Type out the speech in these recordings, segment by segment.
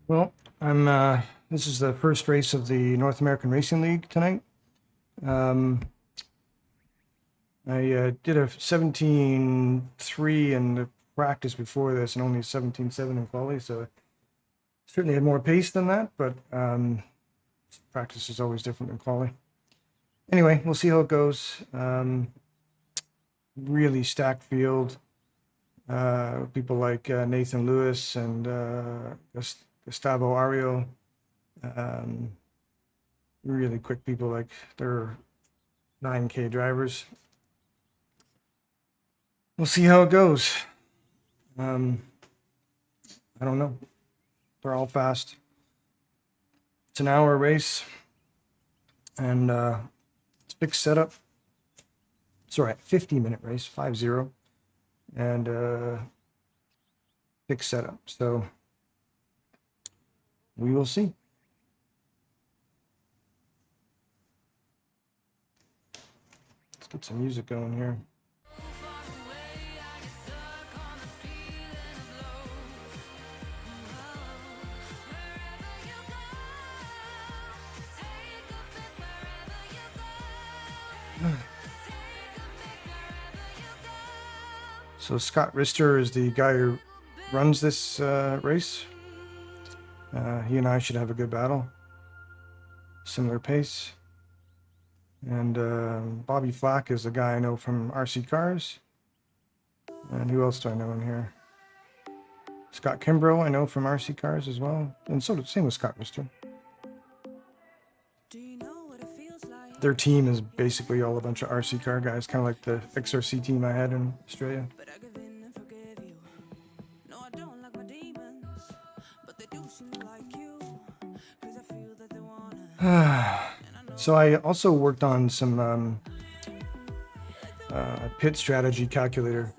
Well, this is the first race of the North American Racing League tonight. I did a 17.3 in the practice before this and only a 17.7 in quali, so I certainly had more pace than that, but practice is always different than quali. Anyway, we'll see how it goes. Really stacked field. People like Nathan Lewis and Gustavo Ario. Really quick people, like they're 9K drivers. We'll see how it goes. I don't know. They're all fast. It's an hour race, and it's fixed setup. Sorry, 50-minute race, 5-0, and fixed setup. So we will see. Let's get some music going here. So Scott Rister is the guy who runs this race. He and I should have a good battle. Similar pace. And Bobby Flack is the guy I know from RC Cars. And who else do I know in here? Scott Kimbrough I know from RC Cars as well. And so same with Scott Rister. Their team is basically all a bunch of RC car guys, kind of like the XRC team I had in Australia. So I also worked on some pit strategy calculator.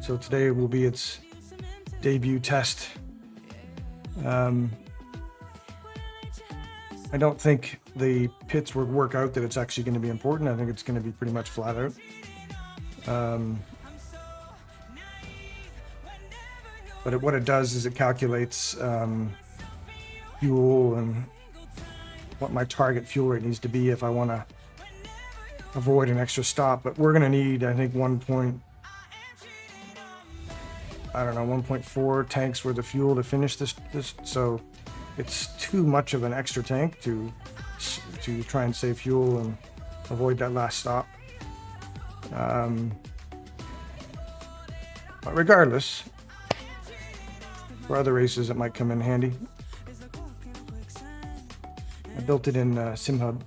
So today will be its debut test. I don't think the pits would work out that it's actually going to be important. I think it's going to be pretty much flat out. But what it does is it calculates fuel and what my target fuel rate needs to be if I want to avoid an extra stop. But we're going to need, I think, 1.4 tanks worth of fuel to finish this. So it's too much of an extra tank to try and save fuel and avoid that last stop. But regardless, for other races it might come in handy. I built it in SimHub.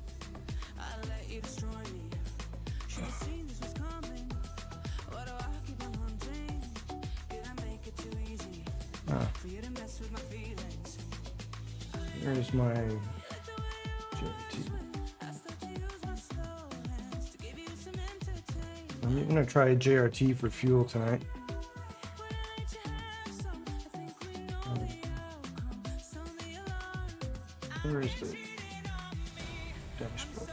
Here's my GT3. I'm going to try JRT for fuel tonight. Where is the dashboard?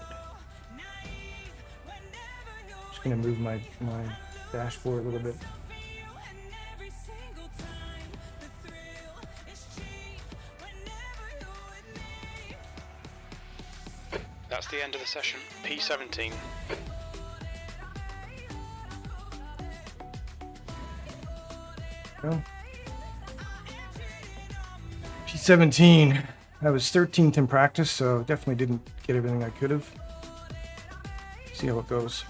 Just going to move my dashboard a little bit. That's the end of the session, P17. Well, P17. I was 13th in practice, so definitely didn't get everything I could have. See how it goes.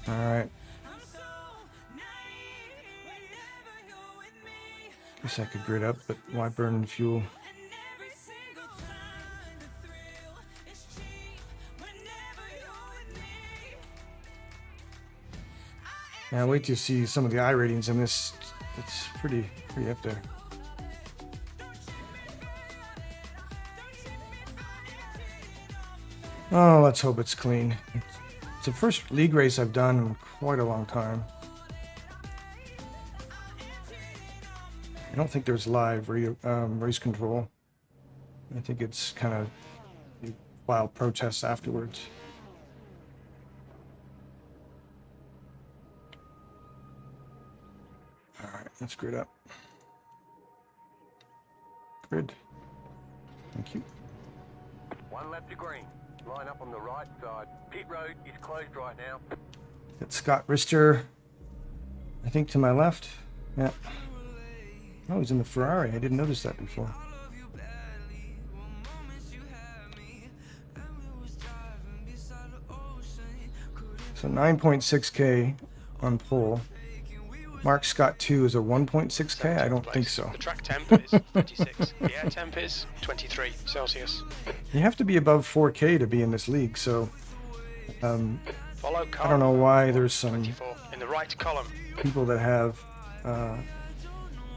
All right. Guess I could grid up, but why burn fuel? Yeah, wait till you see some of the I ratings in this. It's pretty up there. Oh, let's hope it's clean. It's the first league race I've done in quite a long time. I don't think there's live race control. I think it's kind of you file protests afterwards. All right, that's grid up. Grid. Thank you. One lap to green. Line up on the right side. Pit road is closed right now. Got Scott Rister, I think, to my left. Yeah. Oh, he's in the Ferrari. I didn't notice that before. So 9.6K on pole. Mark Scott 2 is a 1.6K? I don't think so. The track temp is 36. The air temp is 23 Celsius. You have to be above 4K to be in this league, so Follow car I don't know why there's some 24 in the right column. people that have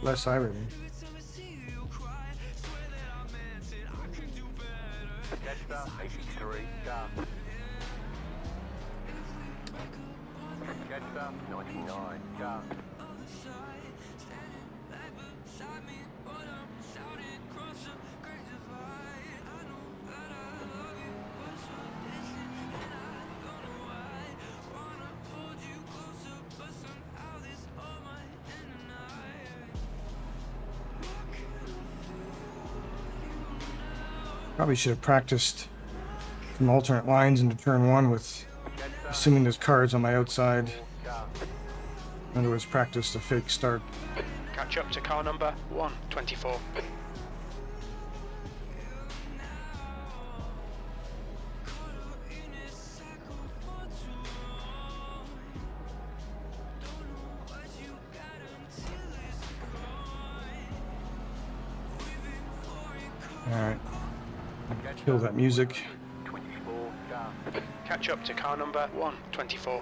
less iRating. Jetstar 83, car. Jetstar 99, car. Probably should have practiced some alternate lines into turn 1 with assuming there's cars on my outside. In other words, practice a fake start. Catch up to car number 124. Alright. Kill that music. 24, car. Catch up to car number 124.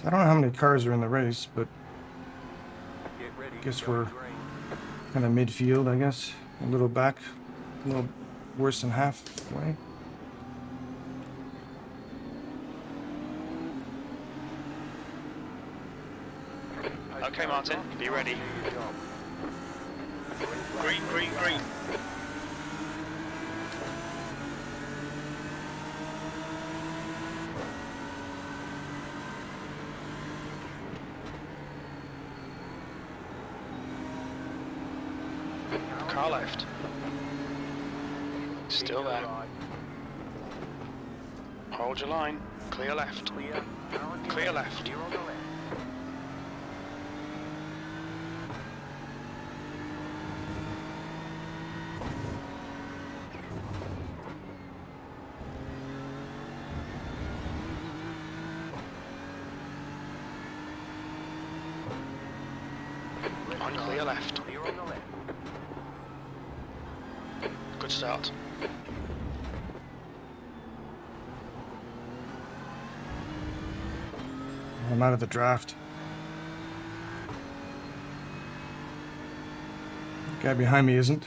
I don't know how many cars are in the race, but Get ready. I guess go we're green. kind of midfield, I guess. A little back, a little worse than halfway. Okay, Martin, be ready. Green, green, green. Car left. Still there. Hold your line. Clear left. Clear. Clear left. Clear on the left. On clear left. Clear on the left. Good start. I'm out of the draft. Guy behind me isn't.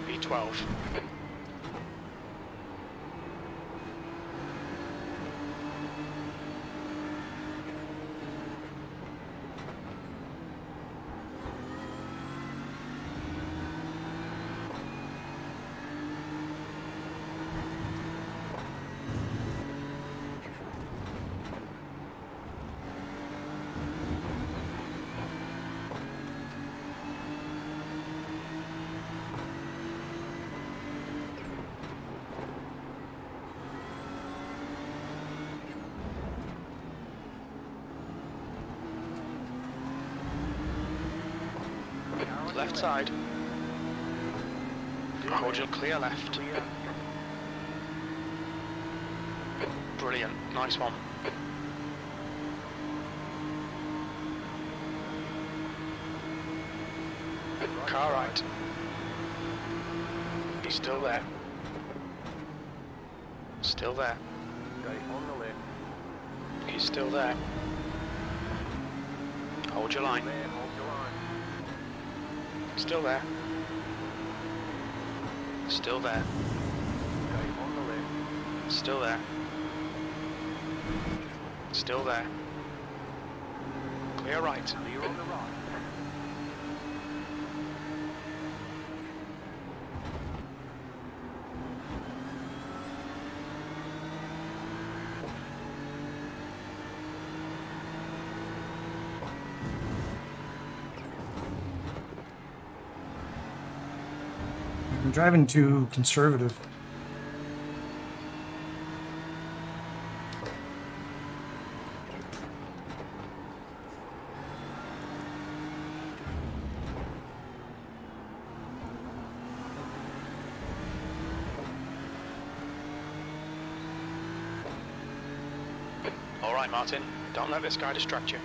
B12. left side. Hold your clear left. Clear. Brilliant, nice one. Car right. He's still there. Still there. Stay on the left. He's still there. Hold your line. There, hold your line. Still there. Still there. Stay on the left. Still there. Still there. Clear right. Clear on the right. I'm driving too conservative. All right, Martin. Don't let this guy distract you.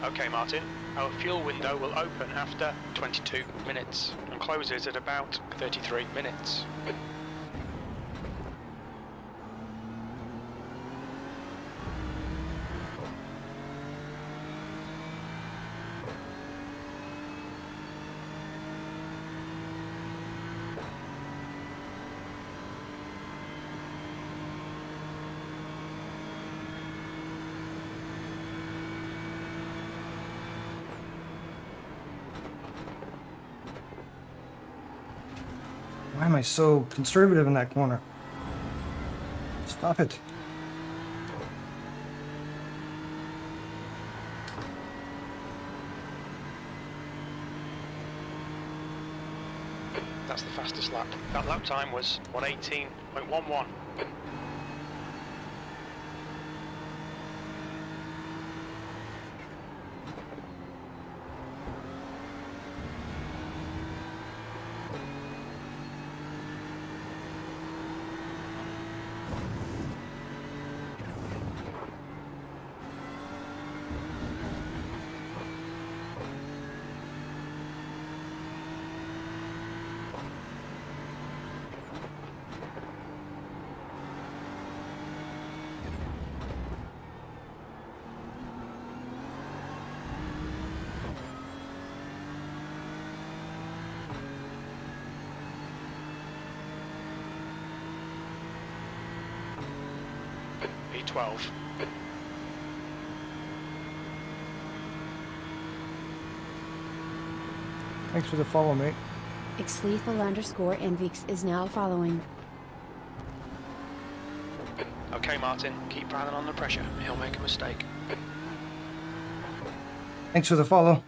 Okay, Martin. Our fuel window will open after 22 minutes and closes at about 33 minutes. Why am I so conservative in that corner? Stop it. That's the fastest lap. That lap time was 1:18.11. P12. Thanks for the follow, mate. xlethal_nvix is now following. Okay, Martin, keep piling on the pressure. He'll make a mistake. Thanks for the follow.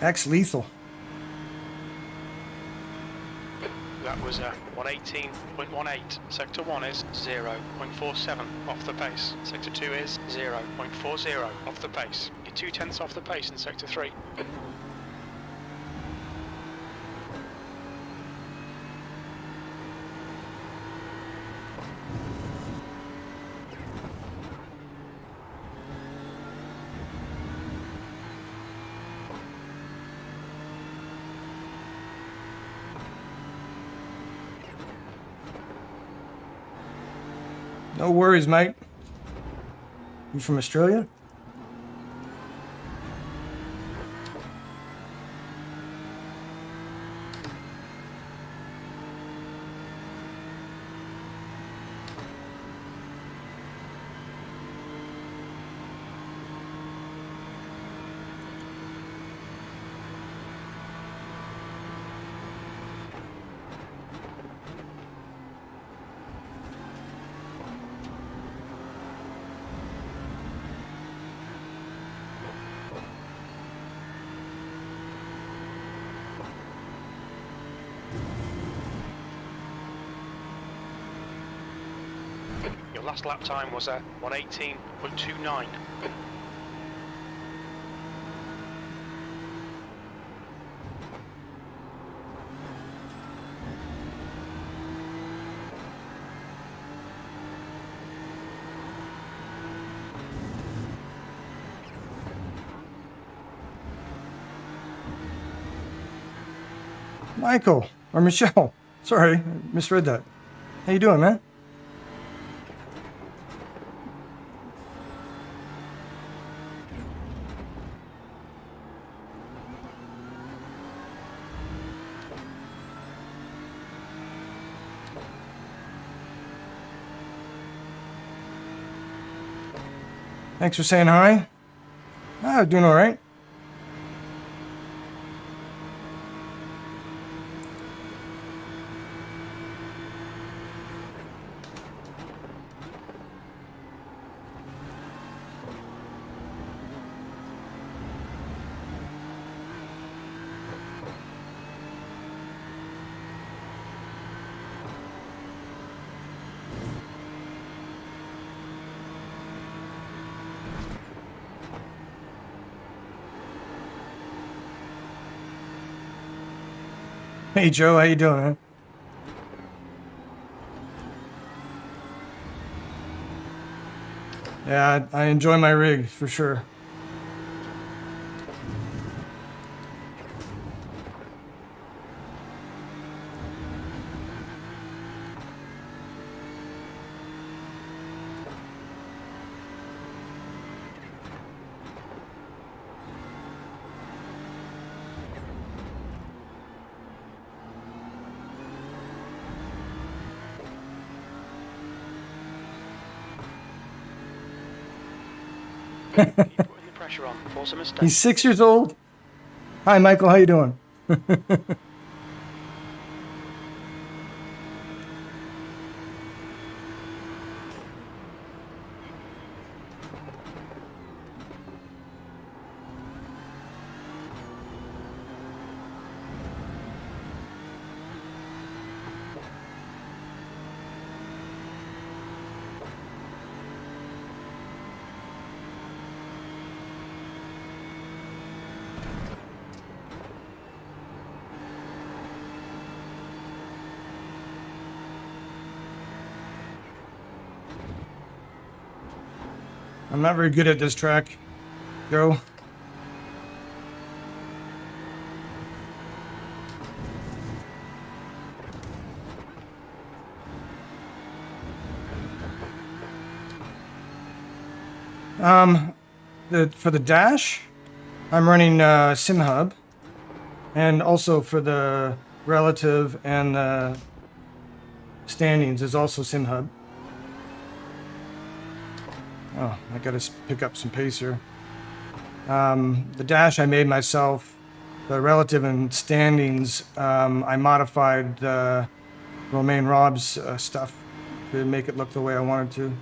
X lethal. That was 1:18.18. Sector 1 is 0.47 off the pace. Sector 2 is 0.40 off the pace. You're 0.2 off the pace in Sector 3. No worries, mate. You from Australia? Your last lap time was 118.29. Michael, or Michelle. Sorry, I misread that. How you doing, man? Thanks for saying hi. Ah, doing all right. Hey, Joe, how you doing, man? Yeah, I enjoy my rig for sure. Keep putting the pressure on. Force a mistake. He's 6 years old. Hi, Michael, how you doing? I'm not very good at this track, Joe. For the dash, I'm running SimHub, and also for the relative and the standings is also SimHub. Oh, I gotta pick up some pace here. The dash I made myself. The relative and standings, I modified Romain Rob's stuff to make it look the way I wanted to.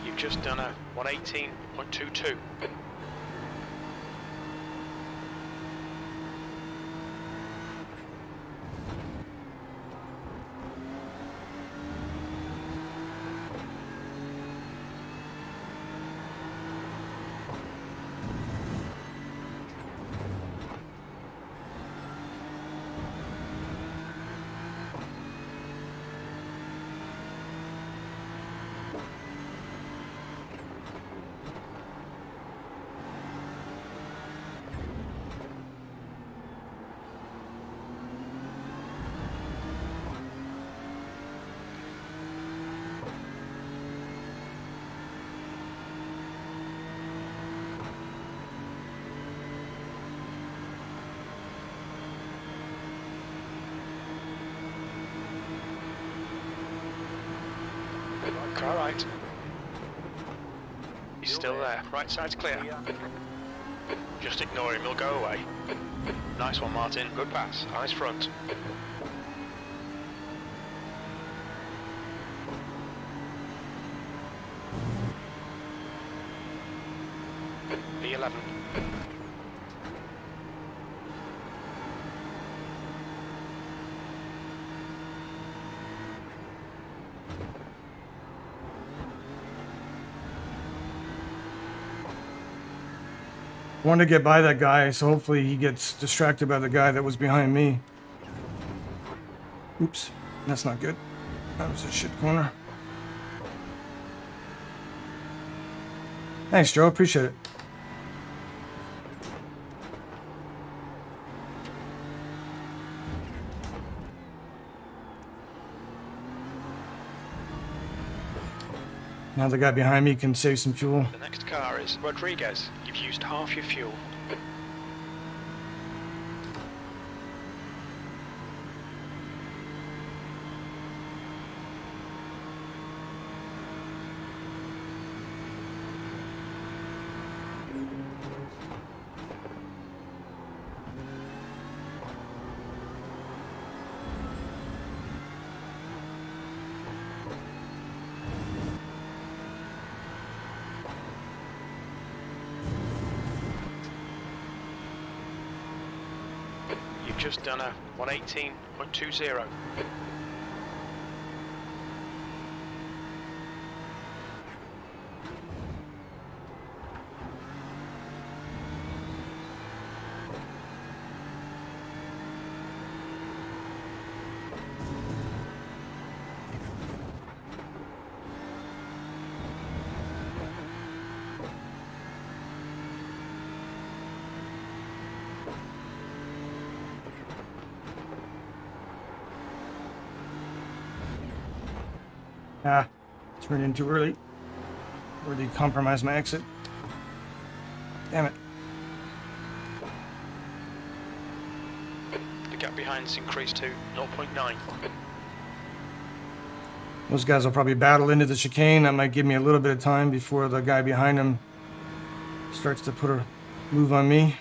You've just done a 118.22. Try right. He's still there. Right side's clear. Just ignore him, he'll go away. Nice one, Martin. Good pass. Eyes front. B11. Wanted to get by that guy, so hopefully he gets distracted by the guy that was behind me. Oops, that's not good. That was a shit corner. Thanks, Joe. Appreciate it. Now the guy behind me can save some fuel. The next car is Rodriguez. You've used half your fuel. You've just done a 118.20. Ah, turned in too early. Really compromised my exit. Damn it. The gap behind's increased to 0.9. Those guys will probably battle into the chicane. That might give me a little bit of time before the guy behind him starts to put a move on me.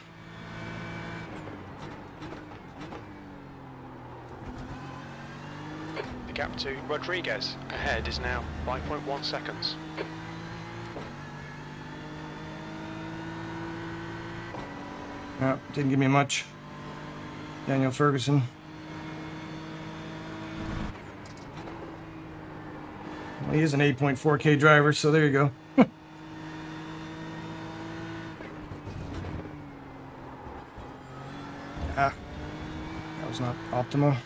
The gap to Rodriguez ahead is now 5.1 seconds. Yeah, didn't give me much. Daniel Ferguson. Well, he is an 8.4K driver, so there you go. Ah, that was not optimal.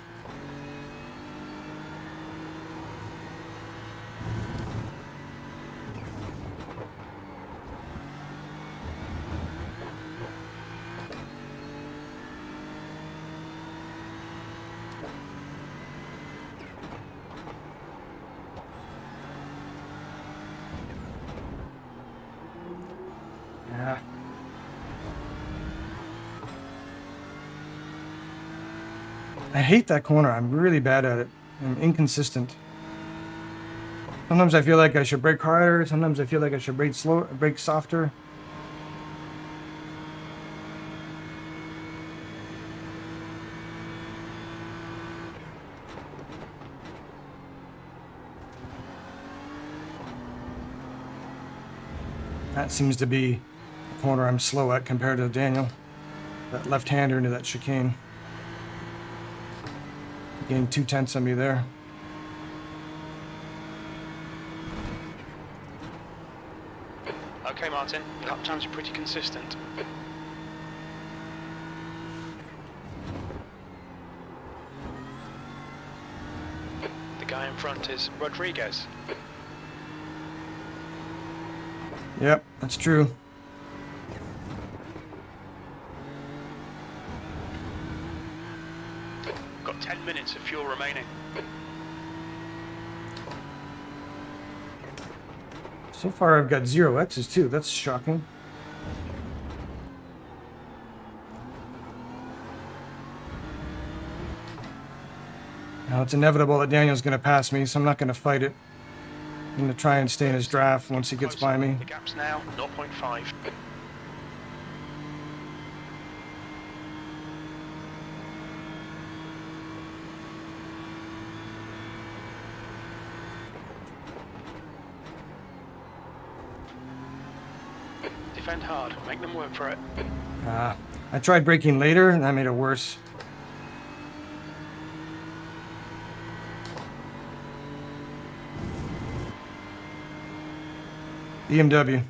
Yeah. I hate that corner. I'm really bad at it. I'm inconsistent. Sometimes I feel like I should brake harder. Sometimes I feel like I should brake softer. That seems to be the corner I'm slow at compared to Daniel. That left-hander into that chicane. Gained 0.2 on me there. Okay, Martin, your lap times are pretty consistent. The guy in front is Rodriguez. Yep, that's true. Got 10 minutes of fuel remaining. So far I've got 0 X's too. That's shocking. Now it's inevitable that Daniel's going to pass me, so I'm not going to fight it. I'm gonna try and stay in his draft once he gets by me. The gap's now 0.5. Defend hard. Make them work for it. I tried braking later, and that made it worse. BMW.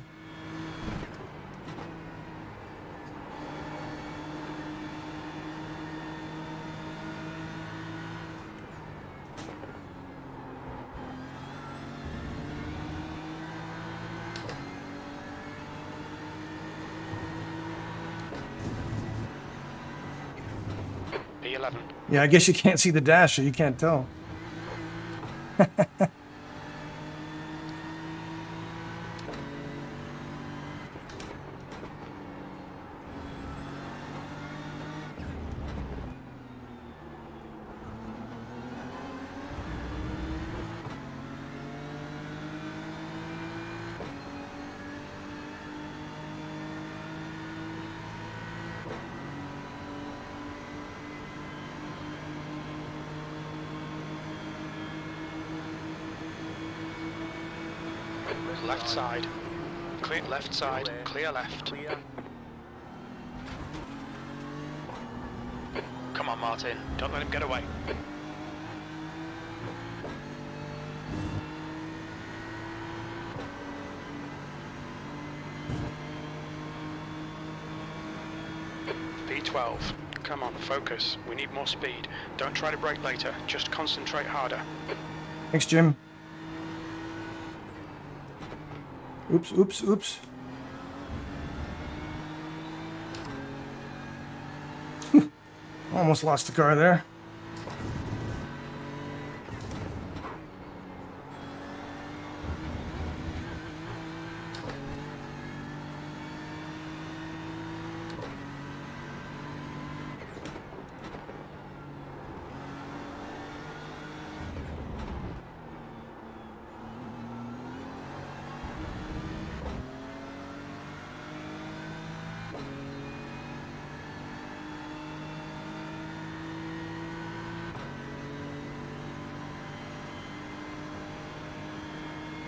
P11. Yeah, I guess you can't see the dash, so you can't tell. Left side. Clear left side. Clear left. Clear. Come on, Martin. Don't let him get away. P12. Come on, focus. We need more speed. Don't try to brake later. Just concentrate harder. Thanks, Jim. Oops, oops, oops. Almost lost the car there.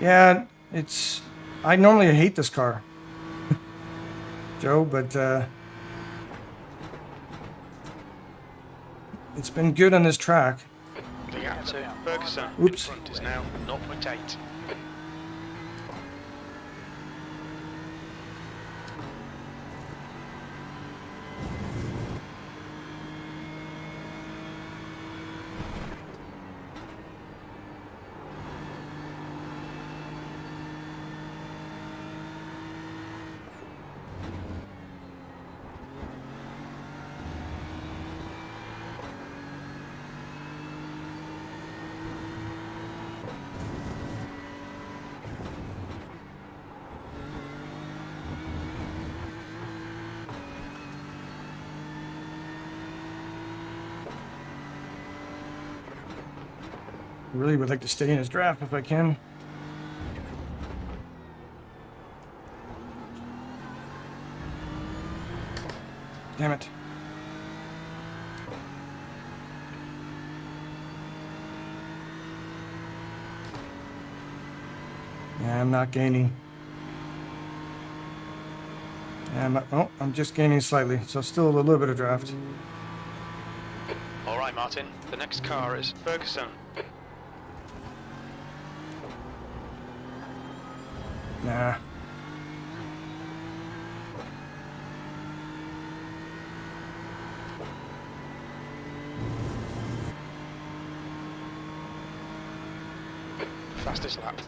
Yeah, I normally hate this car, Joe, but it's been good on this track. The gap to Ferguson. Oops. In front is now 0.8. Really would like to stay in his draft if I can. Damn it. Yeah, I'm not gaining. I'm just gaining slightly, so still a little bit of draft. All right, Martin. The next car is Ferguson. Nah. Fastest lap.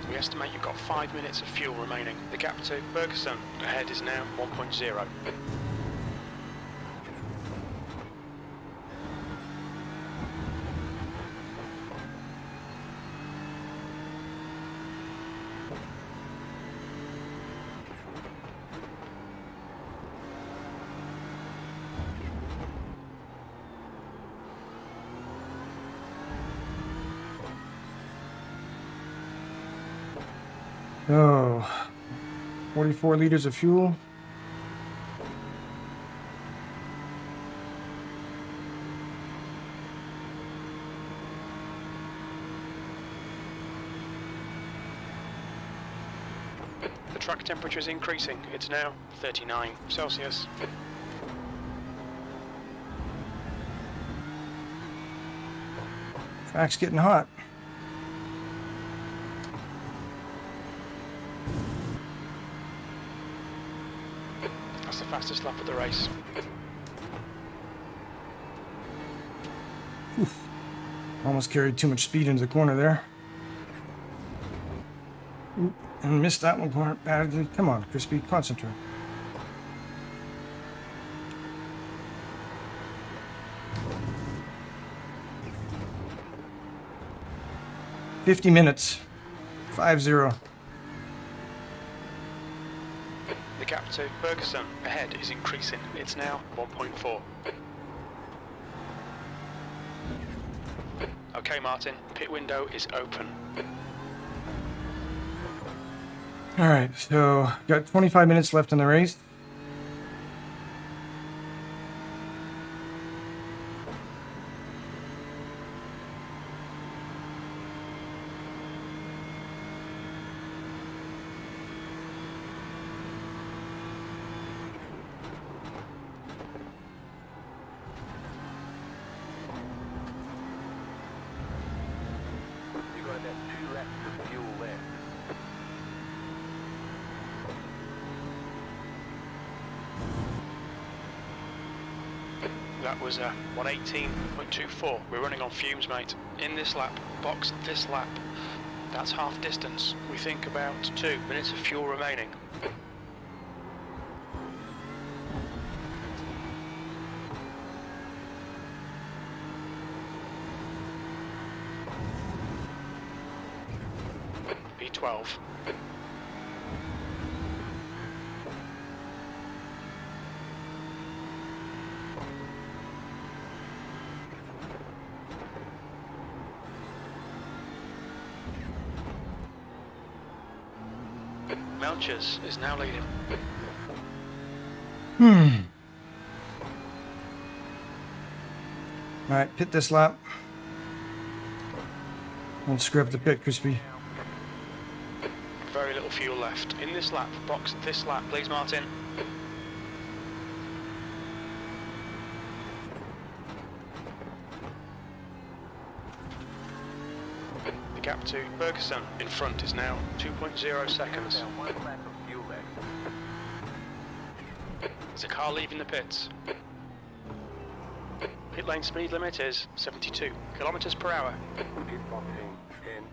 We estimate you've got 5 minutes of fuel remaining. The gap to Ferguson ahead is now 1.0. Oh, 44 liters of fuel. The track temperature is increasing. It's now 39 Celsius. Track's getting hot. That's the fastest lap of the race. Almost carried too much speed into the corner there. Oop, and missed that one corner badly. Come on, Crispy, concentrate. $50 minutes. 5-0. The gap to Ferguson ahead is increasing. It's now 1.4. Okay, Martin, pit window is open. All right, so got 25 minutes left in the race. You've got about 2 laps of fuel left. That was 118.24. We're running on fumes, mate. In this lap, box this lap. That's half distance. We think about 2 minutes of fuel remaining. B12. Melchers is now leading. All right, pit this lap. Don't screw up the pit, Crispy. Very little fuel left. In this lap, box this lap, please, Martin. The gap to Ferguson in front is now 2.0 seconds. About 1 lap of fuel left. There's a car leaving the pits. Pit lane speed limit is 72 kilometers per hour. Pit boxing 10.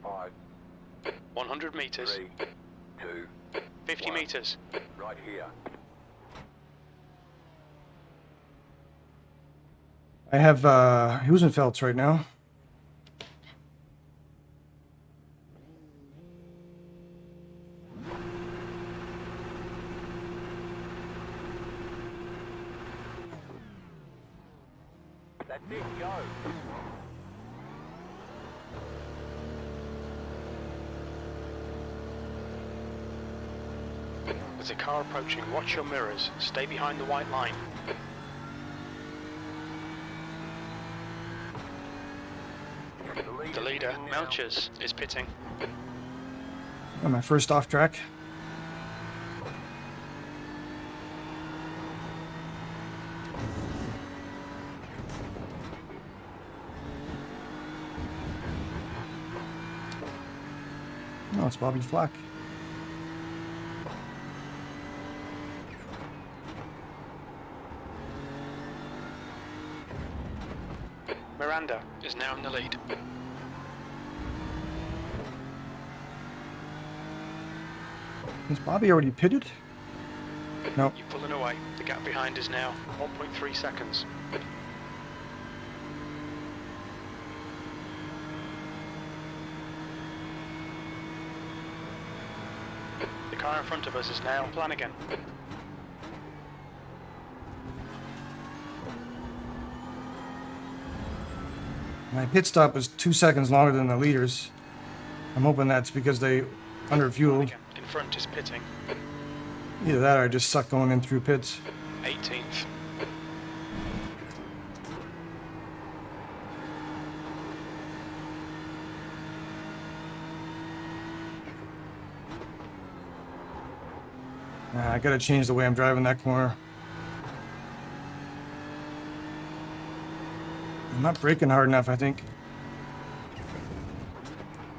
5, 100 meters. 3, 2, 50 1. meters. Right here. I have Husenfeld's right now. That's it, go. There's a car approaching. Watch your mirrors. Stay behind the white line. The leader, Melchers, is pitting. Oh, my first off track. Oh, it's Bobby Flack. Miranda is now in the lead. Is Bobby already pitted? No. You're pulling away. The gap behind is now 1.3 seconds. The car in front of us is now Flanagan. My pit stop was 2 seconds longer than the leaders. I'm hoping that's because they underfueled. Again, in front is pitting. Either that or I just suck going in through pits. 18th. I gotta change the way I'm driving that corner. I'm not braking hard enough, I think.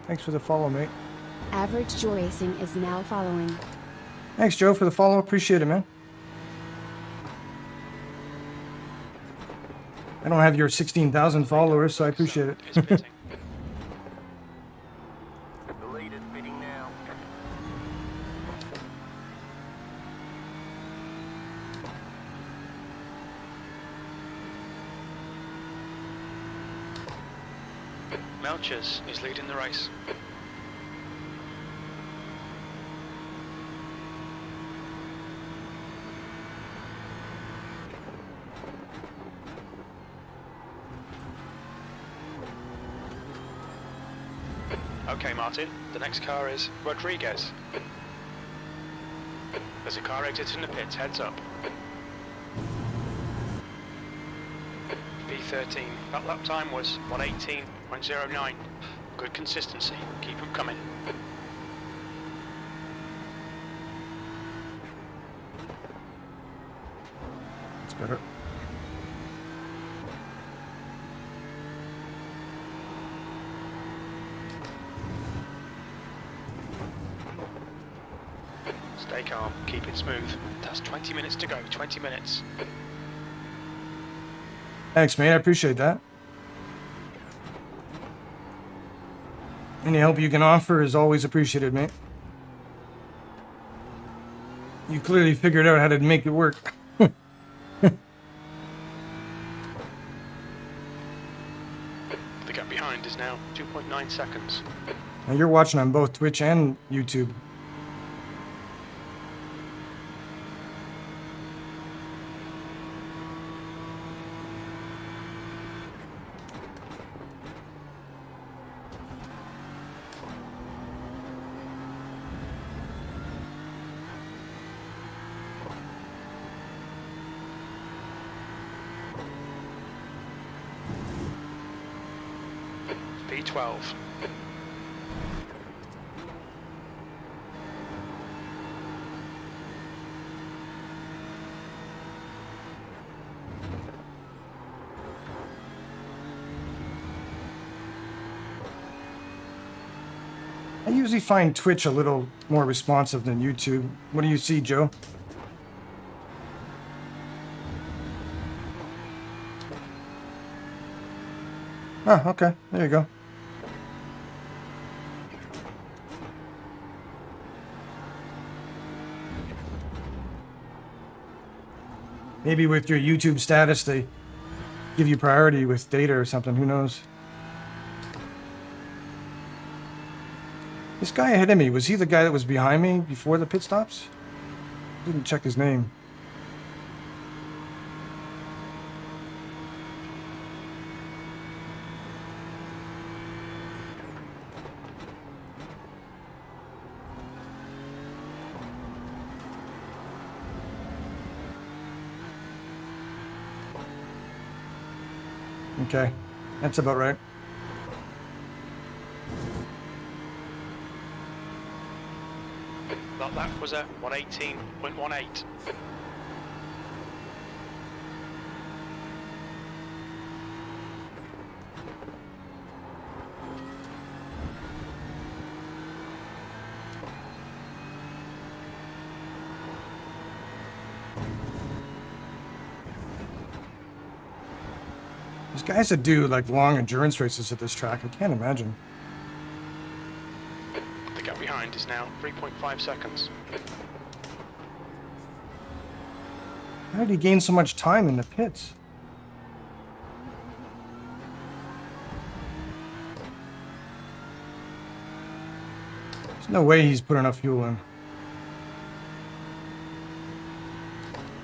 Thanks for the follow, mate. Average Joe Racing is now following. Thanks, Joe, for the follow. Appreciate it, man. I don't have your 16,000 followers, so I appreciate it. Is pitting. The leader's pitting now. Melchers is leading the race. Okay, Martin, the next car is Rodriguez. There's a car exiting the pits, heads up. V13, that lap time was 1:18.09. Good consistency, keep them coming. It's better. Stay calm, keep it smooth. That's 20 minutes to go, 20 minutes. Thanks, mate. I appreciate that. Any help you can offer is always appreciated, mate. You clearly figured out how to make it work. The gap behind is now 2.9 seconds. Now you're watching on both Twitch and YouTube. P12. I usually find Twitch a little more responsive than YouTube. What do you see, Joe? Oh, okay. There you go. Maybe with your YouTube status, they give you priority with data or something. Who knows? This guy ahead of me, was he the guy that was behind me before the pit stops? Didn't check his name. Okay, that's about right. That lap was a 1:18.18. These guys that do like long endurance races at this track, I can't imagine. The gap behind is now 3.5 seconds. How did he gain so much time in the pits? There's no way he's put enough fuel in.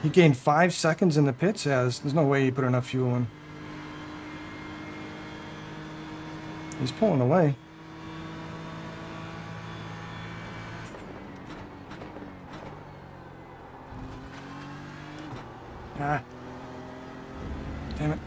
He gained 5 seconds in the pits? Yeah, there's no way he put enough fuel in. He's pulling away. Ah. Damn it.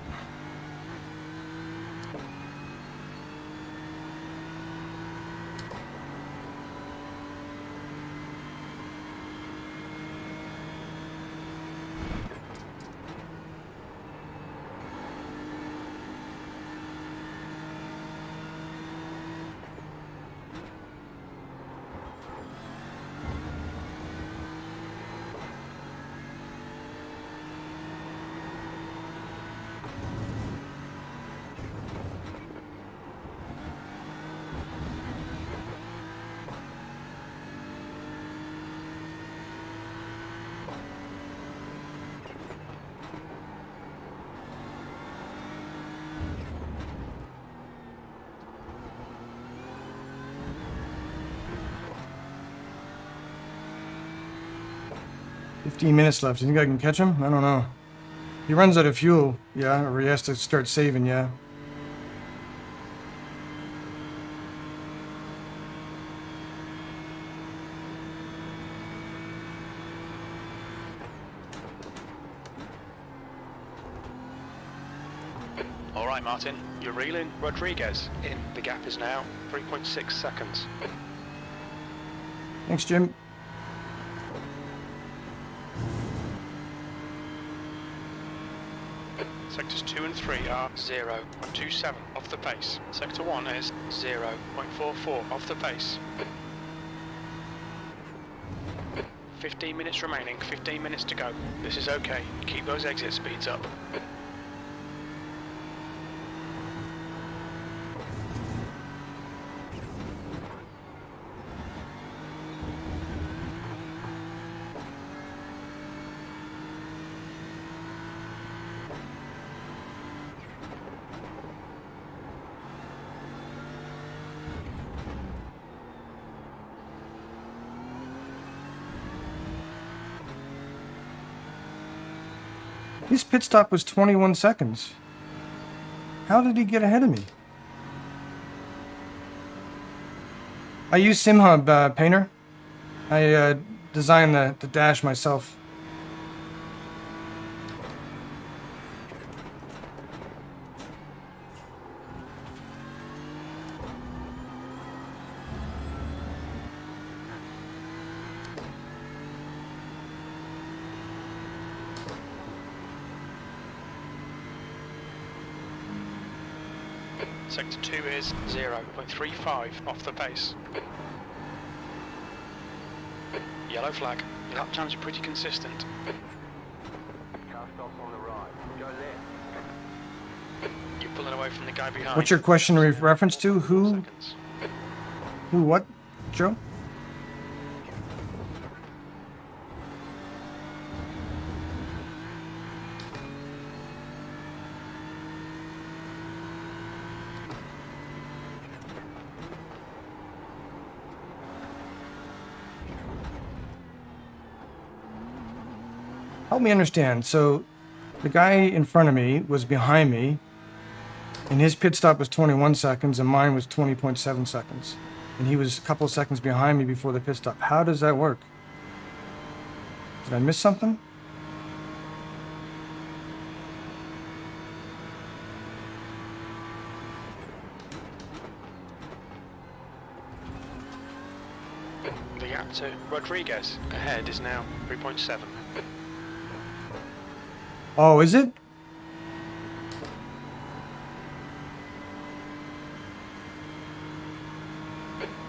$15 left. You think I can catch him? I don't know. He runs out of fuel, yeah, or he has to start saving, yeah. All right, Martin, you're reeling Rodriguez in. The gap is now 3.6 seconds. Thanks, Jim. Sectors 2 and 3 are 0.27 off the pace. Sector 1 is 0.44 off the pace. 15 minutes remaining, 15 minutes to go. This is okay. Keep those exit speeds up. His pit stop was 21 seconds. How did he get ahead of me? I use SimHub Painter. I designed the dash myself. Sector 2 is 0.35 off the pace. Yellow flag. Your lap times are pretty consistent. Car stops on the right. Go left. You're pulling away from the guy behind. What's your question reference to? Who? Seconds. Who what, Joe? Help me understand. So, the guy in front of me was behind me, and his pit stop was 21 seconds, and mine was 20.7 seconds. And he was a couple of seconds behind me before the pit stop. How does that work? Did I miss something? The gap to Rodriguez ahead is now 3.7. Oh, is it?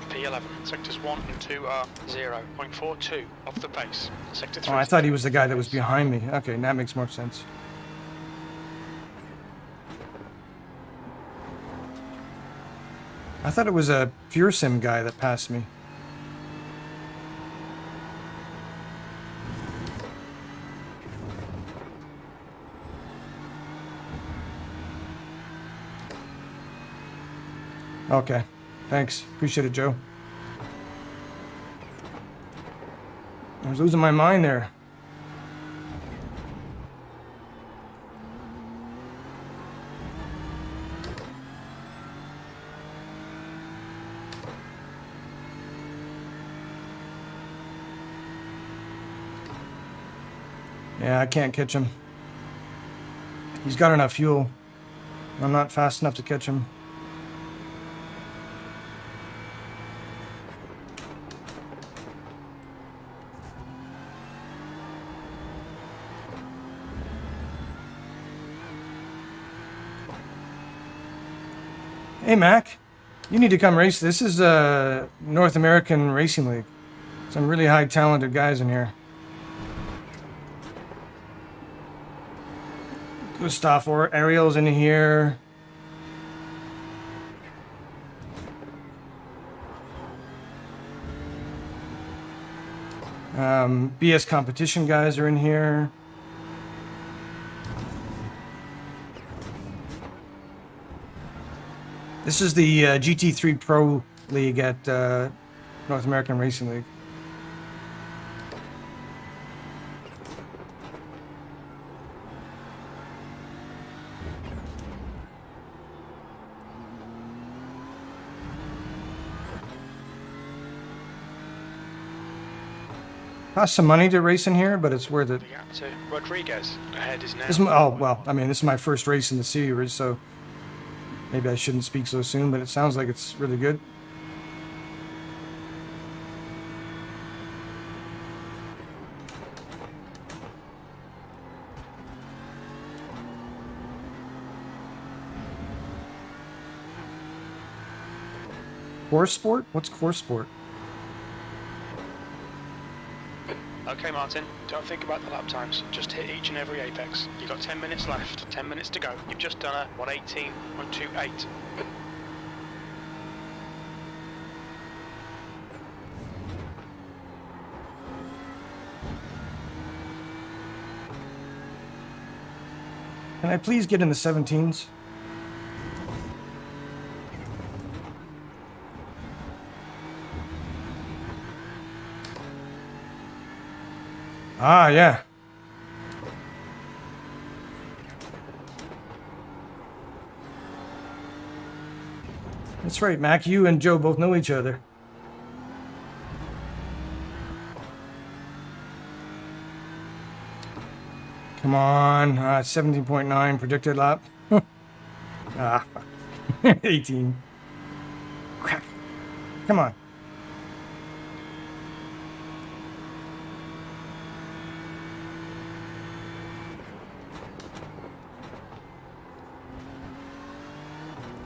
P11. Sectors 1 and 2 are 0.42 off the pace. Sector 3. Oh, I thought he was the guy that was behind me. Okay, that makes more sense. I thought it was a FureSim guy that passed me. Okay, thanks. Appreciate it, Joe. I was losing my mind there. Yeah, I can't catch him. He's got enough fuel. I'm not fast enough to catch him. Hey, Mac. You need to come race. This is North American Racing League. Some really high talented guys in here. Gustav or Ariel's in here. BS competition guys are in here. This is the GT3 Pro League at North American Racing League. Costs some money to race in here, but it's worth it. The gap to Rodriguez ahead is now. Oh, well, I mean, this is my first race in the series, so maybe I shouldn't speak so soon, but it sounds like it's really good. Course sport? What's course sport? Okay, Martin, don't think about the lap times. Just hit each and every apex. You've got 10 minutes left. 10 minutes to go. You've just done a 118.128. Can I please get in the 17s? Ah, yeah. That's right, Mac. You and Joe both know each other. Come on. 17.9 predicted lap. 18. Crap. Come on.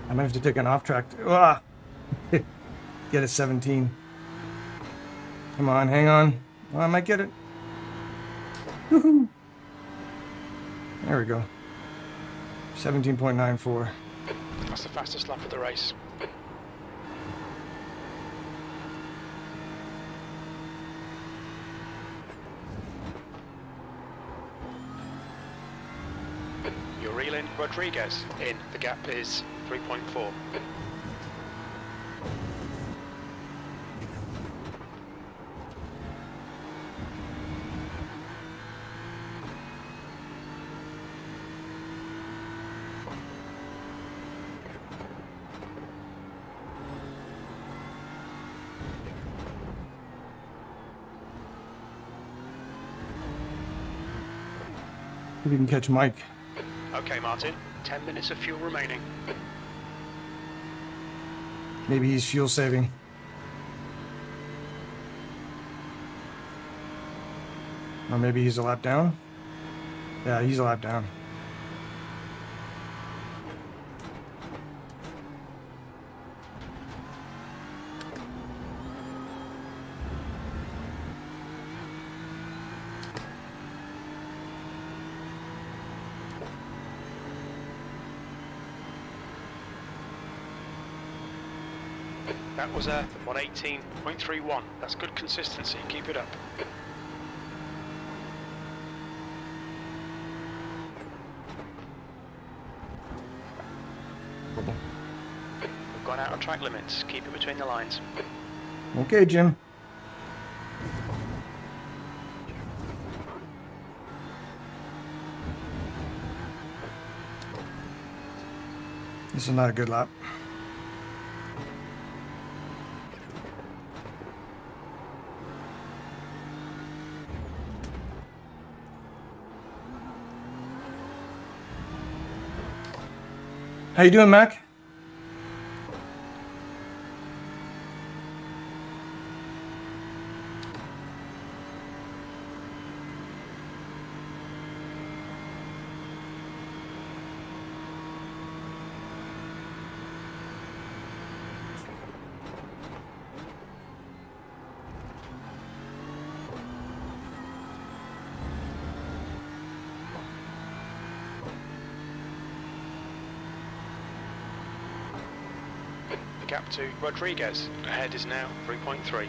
I might have to take an off track. Get a 17. Come on, hang on. Well, I might get it. Woohoo! There we go. 17.94. That's the fastest lap of the race. You're reeling Rodriguez in. The gap is 3.4. If you can catch Mike. Okay, Martin, 10 minutes of fuel remaining. Maybe he's fuel saving. Or maybe he's a lap down. Yeah, he's a lap down. That was a 118.31. That's good consistency. Keep it up. We've gone out of track limits. Keep it between the lines. Okay, Jim. This is not a good lap. How you doing, Mac? The gap to Rodriguez ahead is now 3.3.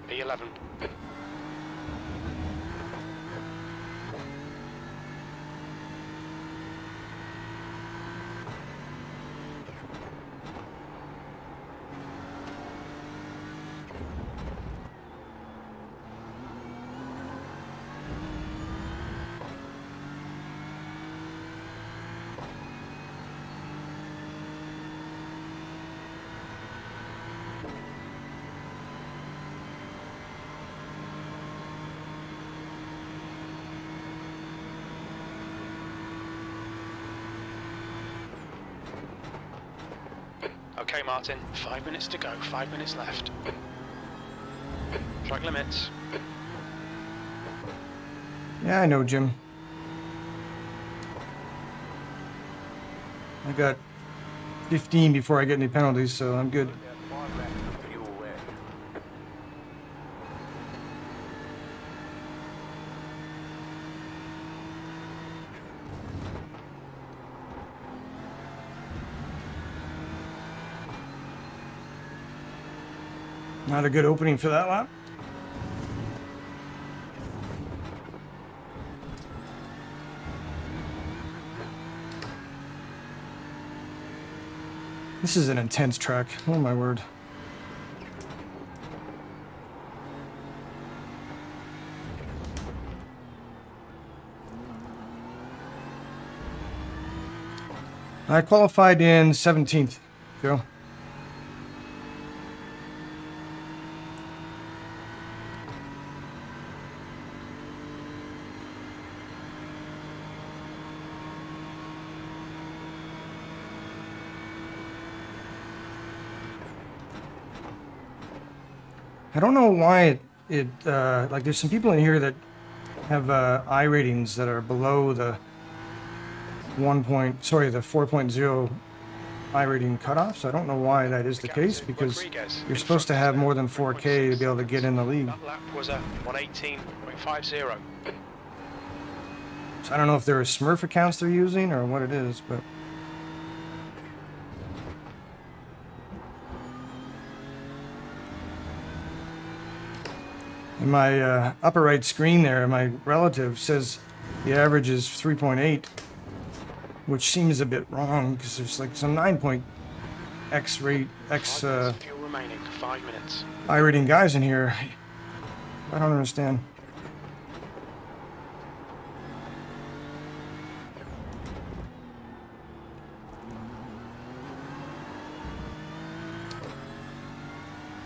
P11. Okay, Martin, 5 minutes to go, 5 minutes left. Track limits. Yeah, I know, Jim. I got 15 before I get any penalties, so I'm good. About 5 laps of fuel left. Not a good opening for that lap. This is an intense track. Oh my word. I qualified in 17th, Joe. I don't know why like there's some people in here that have I ratings that are below the the 4.0 I rating cutoff, so I don't know why that is the case, because you're supposed to have more than 4K to be able to get in the league. That lap was a 118.50. So I don't know if there are Smurf accounts they're using or what it is, but in my upper right screen there, my relative says the average is 3.8, which seems a bit wrong because there's like some 9.x rate X Fuel remaining, 5 minutes. I rating guys in here. I don't understand.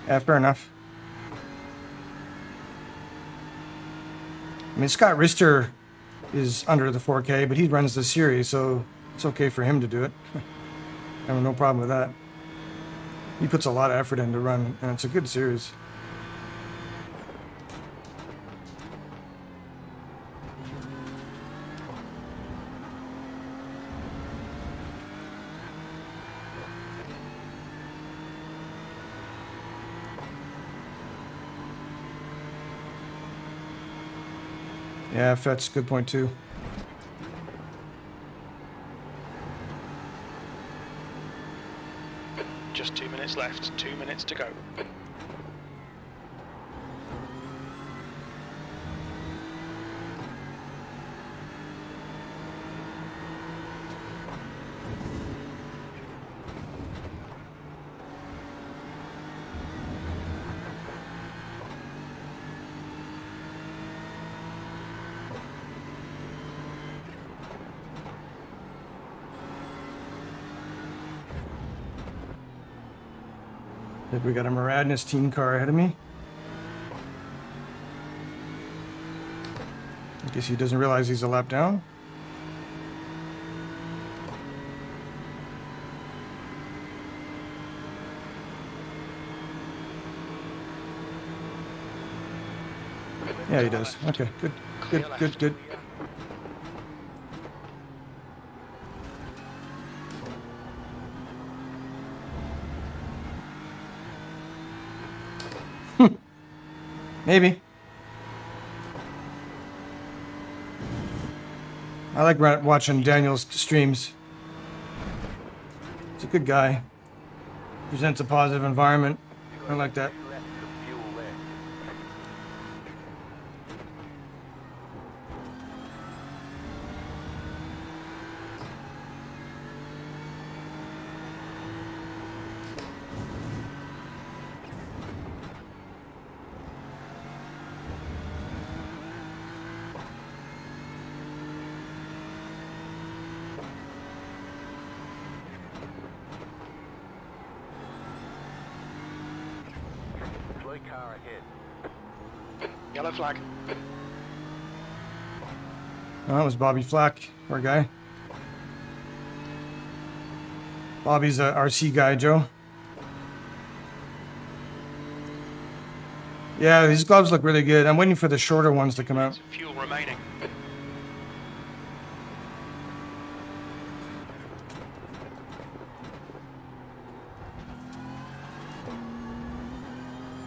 Yeah, fair enough. I mean, Scott Rister is under the 4K, but he runs the series, so it's okay for him to do it. I have no problem with that. He puts a lot of effort in to run, and it's a good series. Yeah, that's a good point too. Just 2 minutes left, 2 minutes to go. Think we got a Maradness team car ahead of me. I guess he doesn't realize he's a lap down. Yeah, he does. Okay, good, good, good, good. Maybe. I like watching Daniel's streams. He's a good guy. Presents a positive environment. I like that. Car ahead. Yellow flag. Oh, that was Bobby Flack, poor guy. Bobby's a RC guy, Joe. Yeah, these gloves look really good. I'm waiting for the shorter ones to come out. Fuel remaining.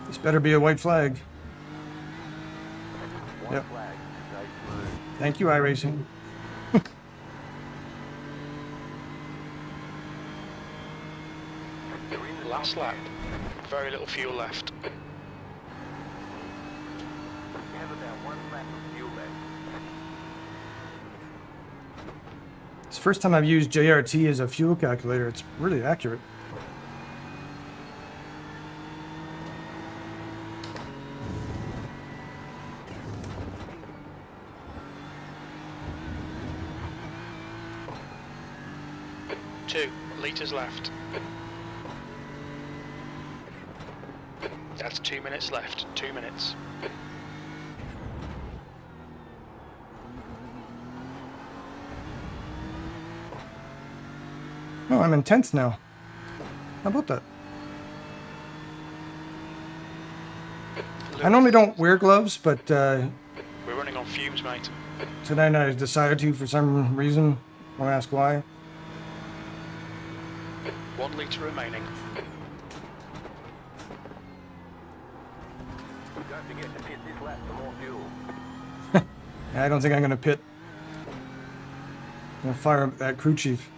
This better be a white flag. Yep. Flag, nice move. Thank you, iRacing. Last lap. Very little fuel left. You have about 1 lap of fuel left. It's the first time I've used JRT as a fuel calculator. It's really accurate. Two litres left. That's 2 minutes left. 2 minutes. Oh, I'm in 10th now. How about that? I normally don't wear gloves, but We're running on fumes, mate. tonight I decided to for some reason. Won't ask why. 1 litre remaining. Don't forget to pit this lap for more fuel. I don't think I'm going to pit. I'm going to fire up that crew chief.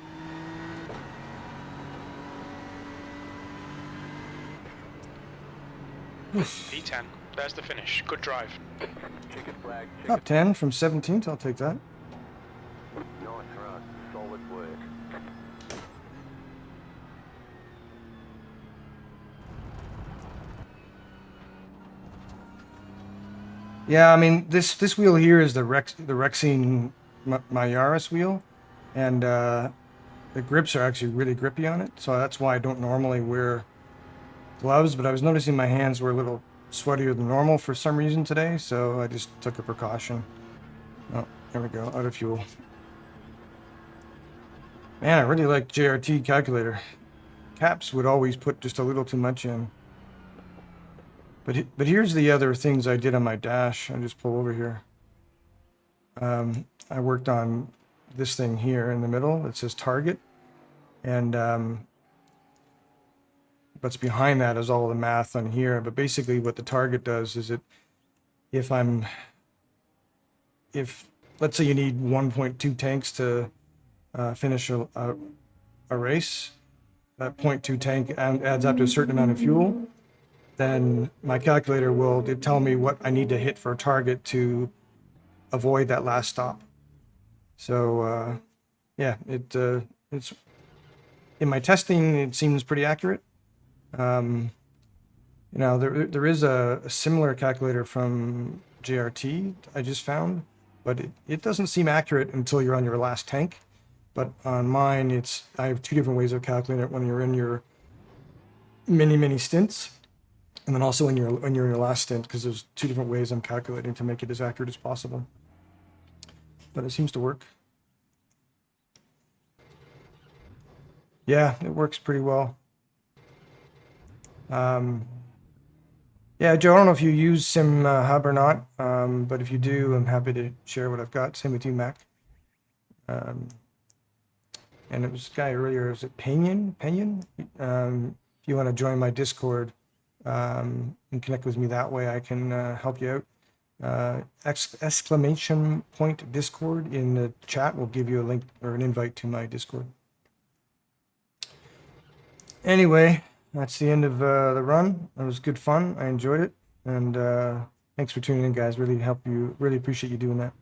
P10. There's the finish. Good drive. Chicken flag, chicken. Top 10 from 17th. I'll take that. Nice run. Solid work. Yeah, I mean this wheel here is the Rexine my Yaris wheel, and the grips are actually really grippy on it. So that's why I don't normally wear gloves. But I was noticing my hands were a little sweatier than normal for some reason today, so I just took a precaution. Oh, there we go, out of fuel. Man, I really like JRT calculator. Caps would always put just a little too much in. But here's the other things I did on my dash. I'll just pull over here. I worked on this thing here in the middle. It says target. And what's behind that is all the math on here. But basically what the target does is if let's say you need 1.2 tanks to finish a race, that 0.2 tank adds up to a certain amount of fuel. Then my calculator will tell me what I need to hit for a target to avoid that last stop. So yeah, it's in my testing it seems pretty accurate. You know, there is a similar calculator from JRT I just found, but it doesn't seem accurate until you're on your last tank. But on mine, I have two different ways of calculating it. When you're in your many stints, and then also when you're in your last stint, because there's two different ways I'm calculating to make it as accurate as possible. But it seems to work. Yeah, it works pretty well. Yeah, Joe, I don't know if you use Sim Hub or not, but if you do, I'm happy to share what I've got. Same with you, Mac. And it was a guy earlier, is it Pinion? If you want to join my Discord and connect with me that way, I can help you out. Exclamation point Discord in the chat will give you a link or an invite to my Discord. Anyway, that's the end of the run. It was good fun. I enjoyed it. And thanks for tuning in, guys. Really appreciate you doing that.